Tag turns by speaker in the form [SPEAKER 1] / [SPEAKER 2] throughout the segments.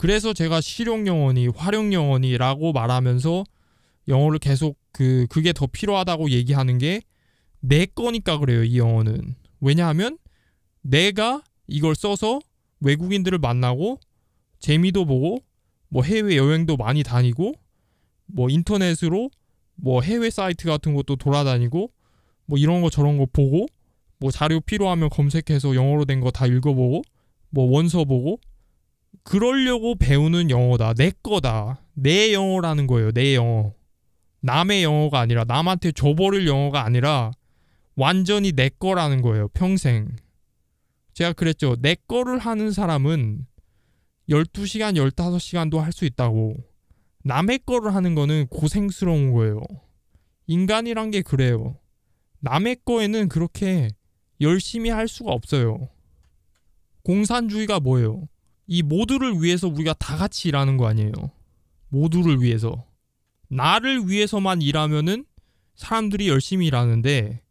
[SPEAKER 1] 그래서 제가 실용영어니 활용영어니라고 말하면서 영어를 계속 그게 더 필요하다고 얘기하는 게 내 거니까 그래요. 이 영어는. 왜냐하면 내가 이걸 써서 외국인들을 만나고 재미도 보고 뭐 해외 여행도 많이 다니고 뭐 인터넷으로 뭐 해외 사이트 같은 것도 돌아다니고 뭐 이런 거 저런 거 보고 뭐 자료 필요하면 검색해서 영어로 된 거 다 읽어보고 뭐 원서 보고 그러려고 배우는 영어다. 내 거다. 내 영어라는 거예요. 내 영어. 남의 영어가 아니라 남한테 줘버릴 영어가 아니라 완전히 내 거라는 거예요. 평생. 제가 그랬죠. 내 거를 하는 사람은 12시간, 15시간도 할 수 있다고. 남의 거를 하는 거는 고생스러운 거예요. 인간이란 게 그래요. 남의 거에는 그렇게 열심히 할 수가 없어요. 공산주의가 뭐예요? 이 모두를 위해서 우리가 다 같이 일하는 거 아니에요. 모두를 위해서. 나를 위해서만 일하면은 사람들이 열심히 일하는데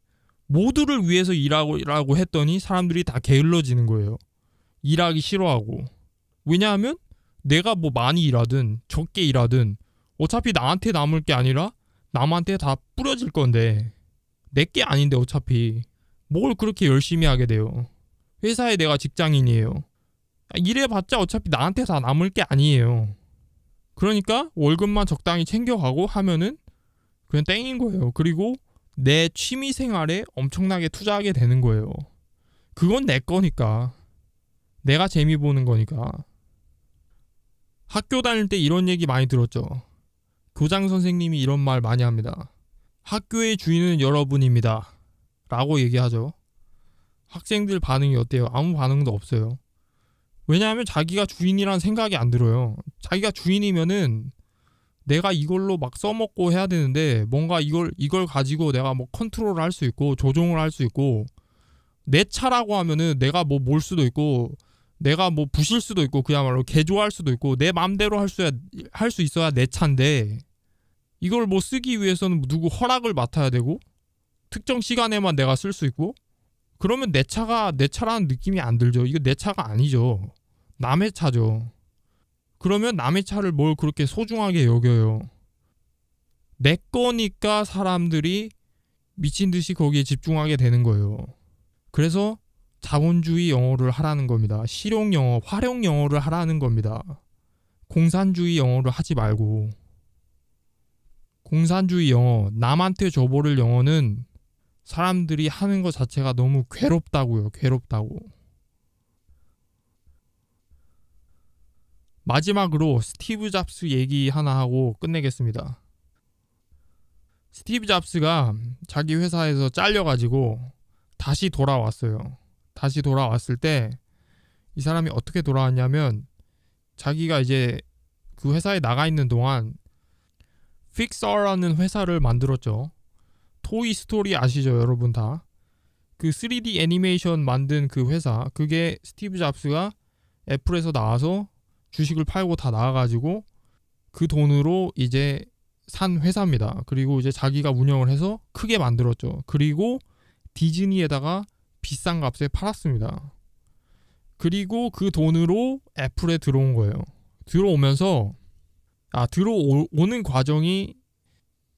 [SPEAKER 1] 모두를 위해서 일하고 했더니 사람들이 다 게을러지는 거예요. 일하기 싫어하고. 왜냐하면 내가 뭐 많이 일하든 적게 일하든 어차피 나한테 남을 게 아니라 남한테 다 뿌려질 건데 내 게 아닌데 어차피 뭘 그렇게 열심히 하게 돼요. 회사에 내가 직장인이에요. 일해봤자 어차피 나한테 다 남을 게 아니에요. 그러니까 월급만 적당히 챙겨가고 하면은 그냥 땡인 거예요. 그리고 내 취미 생활에 엄청나게 투자하게 되는 거예요. 그건 내 거니까. 내가 재미 보는 거니까. 학교 다닐 때 이런 얘기 많이 들었죠. 교장 선생님이 이런 말 많이 합니다. 학교의 주인은 여러분입니다. 라고 얘기하죠. 학생들 반응이 어때요? 아무 반응도 없어요. 왜냐하면 자기가 주인이란 생각이 안 들어요. 자기가 주인이면은 내가 이걸로 막 써먹고 해야 되는데 뭔가 이걸 가지고 내가 뭐 컨트롤을 할 수 있고 조종을 할 수 있고 내 차라고 하면은 내가 뭐 몰 수도 있고 내가 뭐 부실 수도 있고 그야말로 개조할 수도 있고 내 맘대로 할 수 있어야 내 차인데 이걸 뭐 쓰기 위해서는 누구 허락을 맡아야 되고 특정 시간에만 내가 쓸 수 있고 그러면 내 차라는 느낌이 안 들죠. 이거 내 차가 아니죠. 남의 차죠. 그러면 남의 차를 뭘 그렇게 소중하게 여겨요. 내 거니까 사람들이 미친 듯이 거기에 집중하게 되는 거예요. 그래서 자본주의 영어를 하라는 겁니다. 실용 영어, 활용 영어를 하라는 겁니다. 공산주의 영어를 하지 말고. 공산주의 영어, 남한테 줘버릴 영어는 사람들이 하는 것 자체가 너무 괴롭다고요. 괴롭다고. 마지막으로 스티브 잡스 얘기 하나 하고 끝내겠습니다. 스티브 잡스가 자기 회사에서 잘려가지고 다시 돌아왔어요. 다시 돌아왔을 때 이 사람이 어떻게 돌아왔냐면 자기가 이제 그 회사에 나가 있는 동안 픽서라는 회사를 만들었죠. 토이 스토리 아시죠? 여러분 다. 그 3D 애니메이션 만든 그 회사, 그게 스티브 잡스가 애플에서 나와서 주식을 팔고 다 나와가지고 그 돈으로 이제 산 회사입니다. 그리고 이제 자기가 운영을 해서 크게 만들었죠. 그리고 디즈니에다가 비싼 값에 팔았습니다. 그리고 그 돈으로 애플에 들어온 거예요. 들어오면서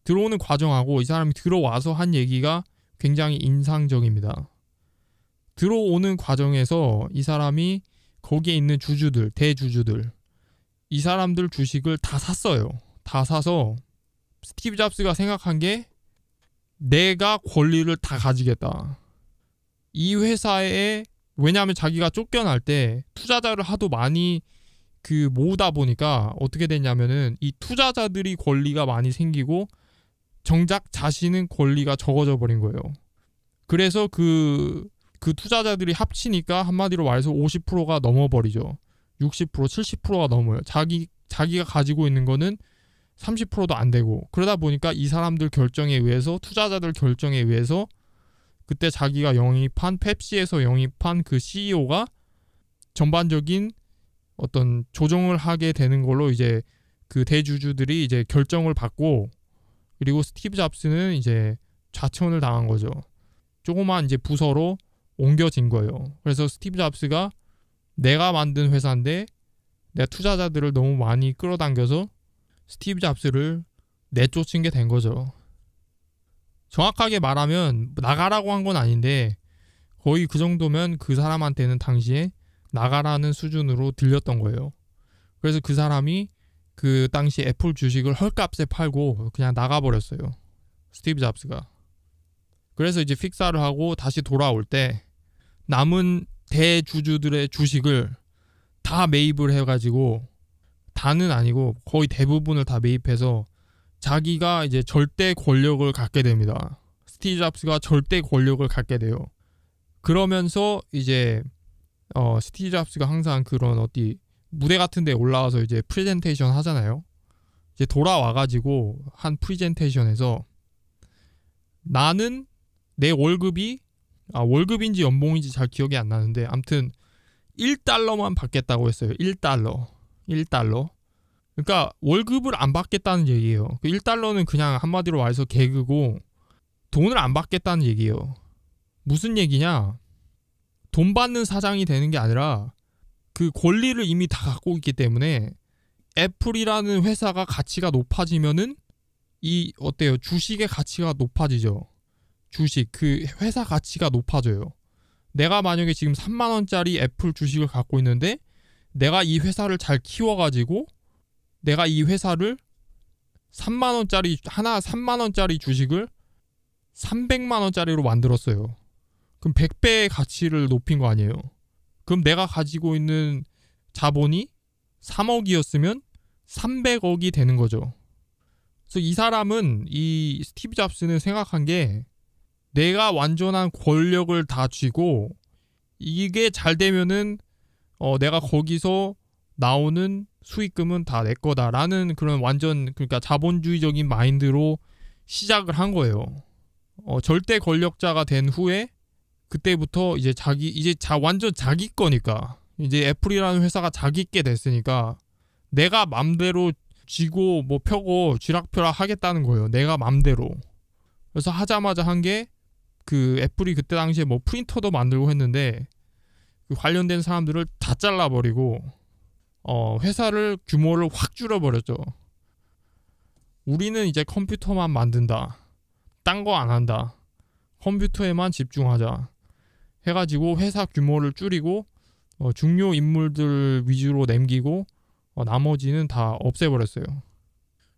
[SPEAKER 1] 들어오는 과정하고 이 사람이 들어와서 한 얘기가 굉장히 인상적입니다. 들어오는 과정에서 이 사람이 거기에 있는 주주들, 대주주들, 이 사람들 주식을 다 샀어요. 다 사서 스티브 잡스가 생각한 게 내가 권리를 다 가지겠다. 이 회사에 왜냐하면 자기가 쫓겨날 때 투자자를 하도 많이 모으다 보니까 어떻게 됐냐면은 이 투자자들이 권리가 많이 생기고 정작 자신은 권리가 적어져 버린 거예요. 그래서 그 투자자들이 합치니까 한마디로 말해서 50%가 넘어버리죠. 60%, 70%가 넘어요. 자기가 가지고 있는 거는 30%도 안 되고 그러다 보니까 이 사람들 결정에 의해서 투자자들 결정에 의해서 그때 자기가 영입한 펩시에서 영입한 그 CEO가 전반적인 어떤 조정을 하게 되는 걸로 이제 그 대주주들이 이제 결정을 받고 그리고 스티브 잡스는 이제 좌천을 당한 거죠. 조그만 이제 부서로 옮겨진 거예요. 그래서 스티브 잡스가 내가 만든 회사인데 내가 투자자들을 너무 많이 끌어당겨서 스티브 잡스를 내쫓은 게 된 거죠. 정확하게 말하면 나가라고 한 건 아닌데 거의 그 정도면 그 사람한테는 당시에 나가라는 수준으로 들렸던 거예요. 그래서 그 사람이 그 당시 애플 주식을 헐값에 팔고 그냥 나가버렸어요. 스티브 잡스가. 그래서 이제 픽사를 하고 다시 돌아올 때 남은 대주주들의 주식을 다 매입을 해가지고, 다는 아니고 거의 대부분을 다 매입해서 자기가 이제 절대 권력을 갖게 됩니다. 스티브 잡스가 절대 권력을 갖게 돼요. 그러면서 이제 스티브 잡스가 항상 그런 어디 무대 같은 데 올라와서 이제 프레젠테이션 하잖아요. 이제 돌아와가지고 한 프레젠테이션에서 나는 내 월급이 월급인지 연봉인지 잘 기억이 안 나는데 아무튼 $1만 받겠다고 했어요. $1. 그러니까 월급을 안 받겠다는 얘기예요. 그 $1는 그냥 한마디로 말해서 개그고 돈을 안 받겠다는 얘기예요. 무슨 얘기냐? 돈 받는 사장이 되는 게 아니라 그 권리를 이미 다 갖고 있기 때문에 애플이라는 회사가 가치가 높아지면은 어때요? 주식의 가치가 높아지죠. 주식, 그 회사 가치가 높아져요. 내가 만약에 지금 3만 원짜리 애플 주식을 갖고 있는데 내가 이 회사를 잘 키워가지고 내가 이 회사를 3만 원짜리 주식을 300만 원짜리로 만들었어요. 그럼 100배의 가치를 높인 거 아니에요. 그럼 내가 가지고 있는 자본이 3억이었으면 300억이 되는 거죠. 그래서 이 스티브 잡스는 생각한 게 내가 완전한 권력을 다 쥐고 이게 잘 되면은 내가 거기서 나오는 수익금은 다 내 거다라는 그런 그러니까 자본주의적인 마인드로 시작을 한 거예요. 절대 권력자가 된 후에 그때부터 이제 완전 자기 거니까 이제 애플이라는 회사가 자기 게 됐으니까 내가 맘대로 쥐고 뭐 펴고 쥐락펴락 하겠다는 거예요. 내가 맘대로. 그래서 하자마자 한 게 그 애플이 그때 당시에 뭐 프린터도 만들고 했는데 그 관련된 사람들을 다 잘라버리고 회사를 규모를 확 줄여버렸죠. 우리는 이제 컴퓨터만 만든다. 딴 거 안 한다. 컴퓨터에만 집중하자. 해가지고 회사 규모를 줄이고 중요 인물들 위주로 남기고 나머지는 다 없애버렸어요.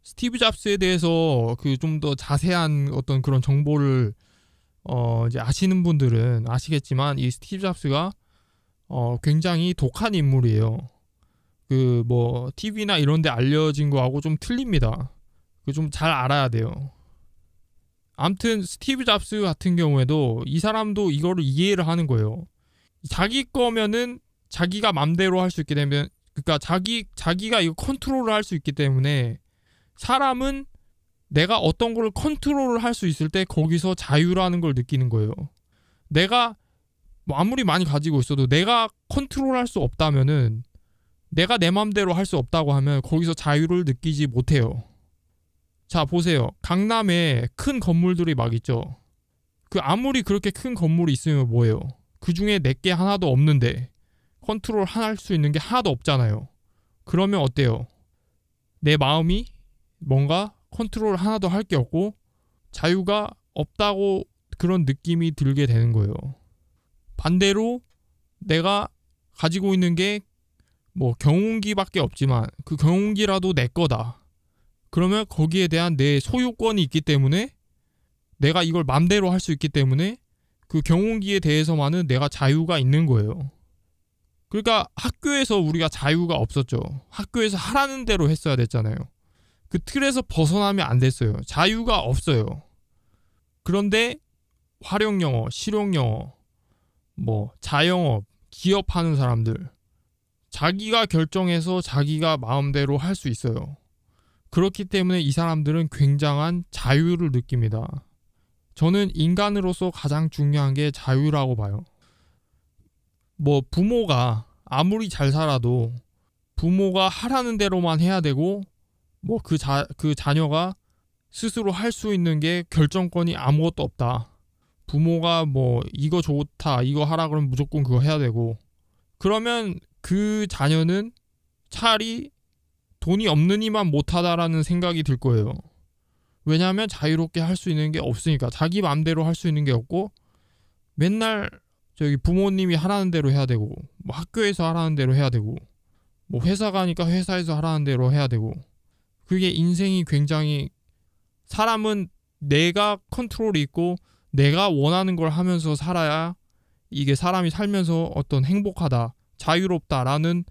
[SPEAKER 1] 스티브 잡스에 대해서 그 좀 더 자세한 어떤 그런 정보를 이제 아시는 분들은 아시겠지만 이 스티브 잡스가 굉장히 독한 인물이에요. 그 뭐 TV나 이런 데 알려진 거하고 좀 틀립니다. 그 좀 잘 알아야 돼요. 아무튼 스티브 잡스 같은 경우에도 이 사람도 이거를 이해를 하는 거예요. 자기 거면은 자기가 맘대로 할 수 있게 되면, 그러니까 자기가 이거 컨트롤을 할 수 있기 때문에 사람은 내가 어떤 걸 컨트롤을 할 수 있을 때 거기서 자유라는 걸 느끼는 거예요. 내가 뭐 아무리 많이 가지고 있어도 내가 컨트롤할 수 없다면은, 내가 내 맘대로 할 수 없다고 하면 거기서 자유를 느끼지 못해요. 자, 보세요. 강남에 큰 건물들이 막 있죠. 그 아무리 그렇게 큰 건물이 있으면 뭐예요? 그 중에 내게 하나도 없는데 컨트롤 할 수 있는 게 하나도 없잖아요. 그러면 어때요? 내 마음이 뭔가 컨트롤 하나도 할 게 없고 자유가 없다고 그런 느낌이 들게 되는 거예요. 반대로 내가 가지고 있는 게 뭐 경운기밖에 없지만 그 경운기라도 내 거다. 그러면 거기에 대한 내 소유권이 있기 때문에 내가 이걸 맘대로 할 수 있기 때문에 그 경운기에 대해서만은 내가 자유가 있는 거예요. 그러니까 학교에서 우리가 자유가 없었죠. 학교에서 하라는 대로 했어야 됐잖아요. 그 틀에서 벗어나면 안 됐어요. 자유가 없어요. 그런데 활용영어, 실용영어, 뭐 자영업, 기업하는 사람들, 자기가 결정해서 자기가 마음대로 할 수 있어요. 그렇기 때문에 이 사람들은 굉장한 자유를 느낍니다. 저는 인간으로서 가장 중요한 게 자유라고 봐요. 뭐 부모가 아무리 잘 살아도 부모가 하라는 대로만 해야 되고, 뭐 그 자녀가 스스로 할 수 있는 게 결정권이 아무것도 없다. 부모가 뭐 이거 좋다, 이거 하라 그러면 무조건 그거 해야 되고, 그러면 그 자녀는 차라리 돈이 없는 이만 못하다라는 생각이 들 거예요. 왜냐하면 자유롭게 할 수 있는 게 없으니까. 자기 마음대로 할 수 있는 게 없고 맨날 저기 부모님이 하라는 대로 해야 되고 뭐 학교에서 하라는 대로 해야 되고 뭐 회사 가니까 회사에서 하라는 대로 해야 되고 그게 인생이 굉장히 사람은 내가 컨트롤이 있고 내가 원하는 걸 하면서 살아야 이게 사람이 살면서 어떤 행복하다, 자유롭다라는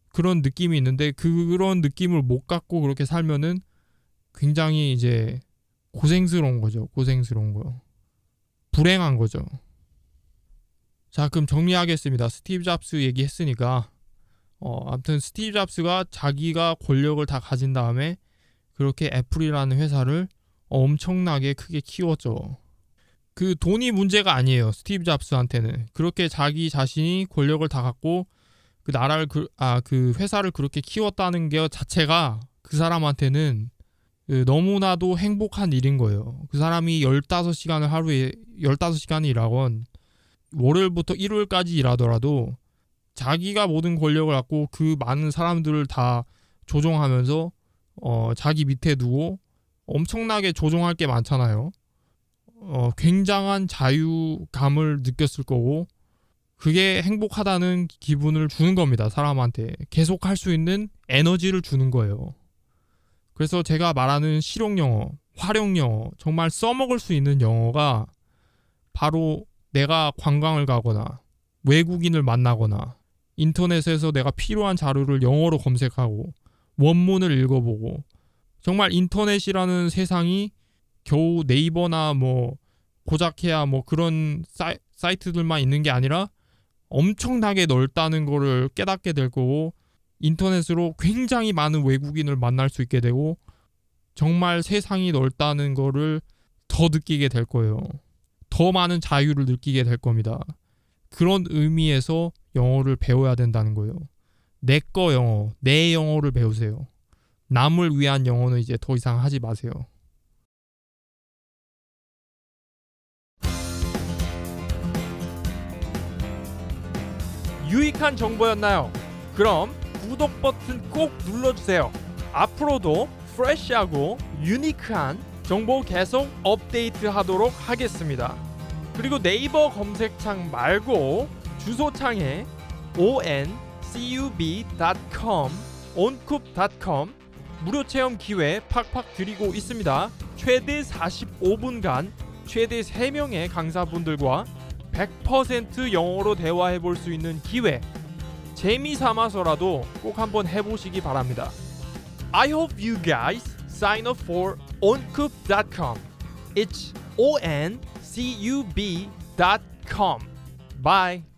[SPEAKER 1] 그런 느낌이 있는데 그런 느낌을 못 갖고 그렇게 살면은 굉장히 이제 고생스러운 거죠. 고생스러운 거. 불행한 거죠. 자, 그럼 정리하겠습니다. 스티브 잡스 얘기했으니까 아무튼 스티브 잡스가 자기가 권력을 다 가진 다음에 그렇게 애플이라는 회사를 엄청나게 크게 키웠죠. 그 돈이 문제가 아니에요. 스티브 잡스한테는. 그렇게 자기 자신이 권력을 다 갖고 그 나라를 그 회사를 그렇게 키웠다는 게 자체가 그 사람한테는 너무나도 행복한 일인 거예요. 그 사람이 15시간을 하루에 15시간을 일하건 월요일부터 일요일까지 일하더라도 자기가 모든 권력을 갖고 그 많은 사람들을 다 조종하면서 자기 밑에 두고 엄청나게 조종할 게 많잖아요. 굉장한 자유감을 느꼈을 거고 그게 행복하다는 기분을 주는 겁니다. 사람한테 계속 할 수 있는 에너지를 주는 거예요. 그래서 제가 말하는 실용영어, 활용영어, 정말 써먹을 수 있는 영어가 바로 내가 관광을 가거나 외국인을 만나거나 인터넷에서 내가 필요한 자료를 영어로 검색하고 원문을 읽어보고 정말 인터넷이라는 세상이 겨우 네이버나 뭐 고작해야 뭐 그런 사이트들만 있는 게 아니라 엄청나게 넓다는 거를 깨닫게 될 거고 인터넷으로 굉장히 많은 외국인을 만날 수 있게 되고 정말 세상이 넓다는 거를 더 느끼게 될 거예요. 더 많은 자유를 느끼게 될 겁니다. 그런 의미에서 영어를 배워야 된다는 거예요. 내 거 영어, 내 영어를 배우세요. 남을 위한 영어는 이제 더 이상 하지 마세요.
[SPEAKER 2] 유익한 정보였나요? 그럼 구독 버튼 꼭 눌러주세요. 앞으로도 프레시하고 유니크한 정보 계속 업데이트하도록 하겠습니다. 그리고 네이버 검색창 말고 주소창에 oncub.com oncub.com 무료 체험 기회 팍팍 드리고 있습니다. 최대 45분간 최대 3명의 강사분들과 100% 영어로 대화해 볼 수 있는 기회, 재미삼아서라도 꼭 한번 해보시기 바랍니다. I hope you guys sign up for oncub.com. It's oncub.com. Bye.